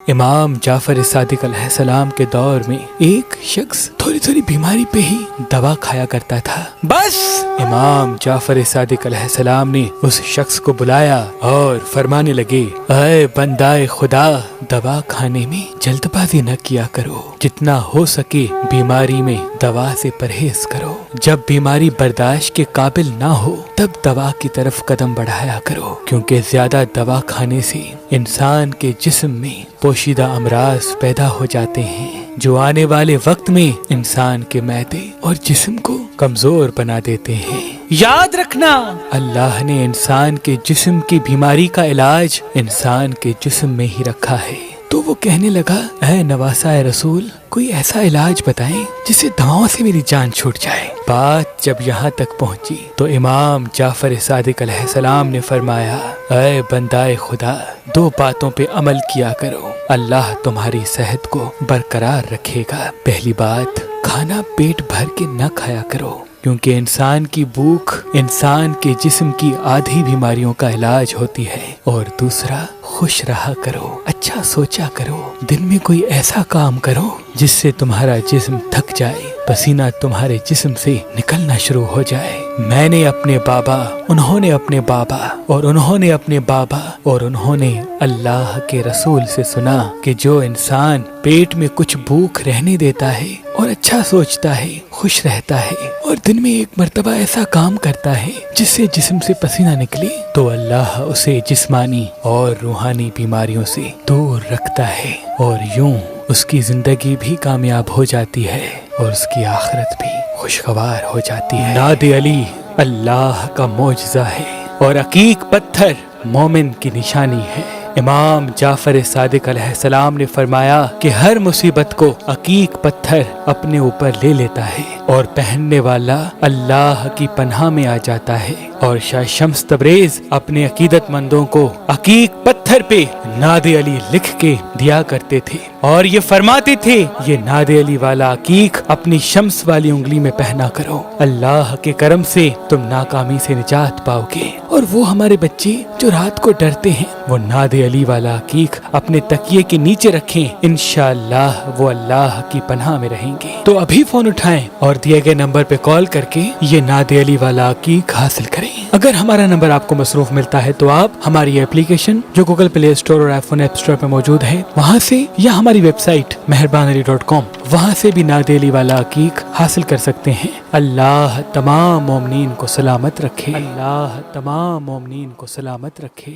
امام جعفر صادق علیہ السلام کے دور میں ایک شخص تھوڑی تھوڑی بیماری پہ ہی دوا کھایا کرتا تھا۔ بس امام جعفر صادق علیہ السلام نے اس شخص کو بلایا اور فرمانے لگے، اے بندائے خدا، دوا کھانے میں جلد بازی نہ کیا کرو، جتنا ہو سکے بیماری میں دوا سے پرہیز کرو، جب بیماری برداشت کے قابل نہ ہو تب دوا کی طرف قدم بڑھایا کرو، کیونکہ زیادہ دوا کھانے سے انسان کے جسم میں پوشیدہ امراض پیدا ہو جاتے ہیں جو آنے والے وقت میں انسان کے معدے اور جسم کو کمزور بنا دیتے ہیں۔ یاد رکھنا، اللہ نے انسان کے جسم کی بیماری کا علاج انسان کے جسم میں ہی رکھا ہے۔ تو وہ کہنے لگا، اے نواسہ رسول، کوئی ایسا علاج بتائیں جس سے دواؤں سے میری جان چھوٹ جائے۔ بات جب یہاں تک پہنچی تو امام جعفر صادق علیہ السلام نے فرمایا، اے بندائے خدا، دو باتوں پہ عمل کیا کرو، اللہ تمہاری صحت کو برقرار رکھے گا۔ پہلی بات، کھانا پیٹ بھر کے نہ کھایا کرو، کیونکہ انسان کی بھوک انسان کے جسم کی آدھی بیماریوں کا علاج ہوتی ہے۔ اور دوسرا، خوش رہا کرو، اچھا سوچا کرو، دن میں کوئی ایسا کام کرو جس سے تمہارا جسم تھک جائے، پسینہ تمہارے جسم سے نکلنا شروع ہو جائے۔ میں نے اپنے بابا، انہوں نے اپنے بابا، اور انہوں نے اپنے بابا، اور انہوں نے اللہ کے رسول سے سنا کہ جو انسان پیٹ میں کچھ بھوک رہنے دیتا ہے اور اچھا سوچتا ہے، خوش رہتا ہے، اور دن میں ایک مرتبہ ایسا کام کرتا ہے جس سے جسم سے پسینہ نکلے، تو اللہ اسے جسمانی اور روحانی بیماریوں سے دور رکھتا ہے، اور یوں اس کی زندگی بھی کامیاب ہو جاتی ہے اور اس کی آخرت بھی خوشگوار ہو جاتی ہے۔ ناد علی اللہ کا معجزہ ہے اور عقیق پتھر مومن کی نشانی ہے۔ امام جعفر صادق علیہ السلام نے فرمایا کہ ہر مصیبت کو عقیق پتھر اپنے اوپر لے لیتا ہے اور پہننے والا اللہ کی پناہ میں آ جاتا ہے۔ اور شاہ شمس تبریز اپنے عقیدت مندوں کو عقیق پتھر پہ ناد علی لکھ کے دیا کرتے تھے اور یہ فرماتے تھے، یہ ناد علی والا عقیق اپنی شمس والی انگلی میں پہنا کرو، اللہ کے کرم سے تم ناکامی سے نجات پاؤ گے۔ اور وہ ہمارے بچے جو رات کو ڈرتے ہیں، وہ ناد علی والا عقیق اپنے تکیے کے نیچے رکھیں، انشاءاللہ وہ اللہ کی پناہ میں رہیں گے۔ تو ابھی فون اٹھائیں اور دیے گئے نمبر پہ کال کر کے یہ ناد علی والا عقیق حاصل کریں۔ اگر ہمارا نمبر آپ کو مصروف ملتا ہے تو آپ ہماری اپلیکیشن جو گوگل پلے اسٹور اور آئی فون ایپ اسٹور پہ موجود ہے وہاں سے، یا ہماری ویب سائٹ meherbanali.com، وہاں سے بھی ناد علی والا عقیق حاصل کر سکتے ہیں۔ اللہ تمام مومنین کو سلامت رکھے، اللہ تمام مومنین کو سلامت رکھے۔